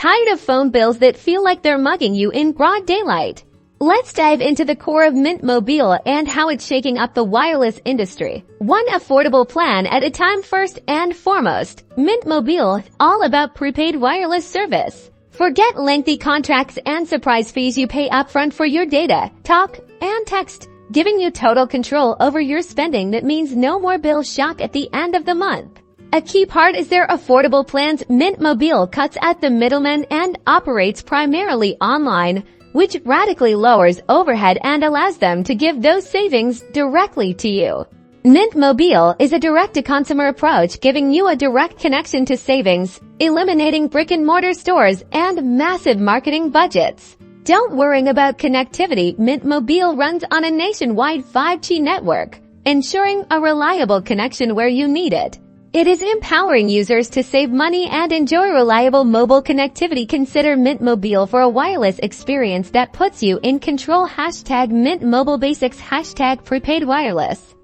Tired of phone bills that feel like they're mugging you in broad daylight? Let's dive into the core of Mint Mobile and how it's shaking up the wireless industry. One affordable plan at a time. First and foremost, Mint Mobile, all about prepaid wireless service. Forget lengthy contracts and surprise fees you pay upfront for your data, talk, and text, giving you total control over your spending that means no more bill shock at the end of the month. A key part is their affordable plans. Mint Mobile cuts out the middleman and operates primarily online, which radically lowers overhead and allows them to give those savings directly to you. Mint Mobile is a direct-to-consumer approach, giving you a direct connection to savings, eliminating brick-and-mortar stores and massive marketing budgets. Don't worry about connectivity. Mint Mobile runs on a nationwide 5G network, ensuring a reliable connection where you need it. It is empowering users to save money and enjoy reliable mobile connectivity. Consider Mint Mobile for a wireless experience that puts you in control. #Mint Mobile Basics #Prepaid Wireless.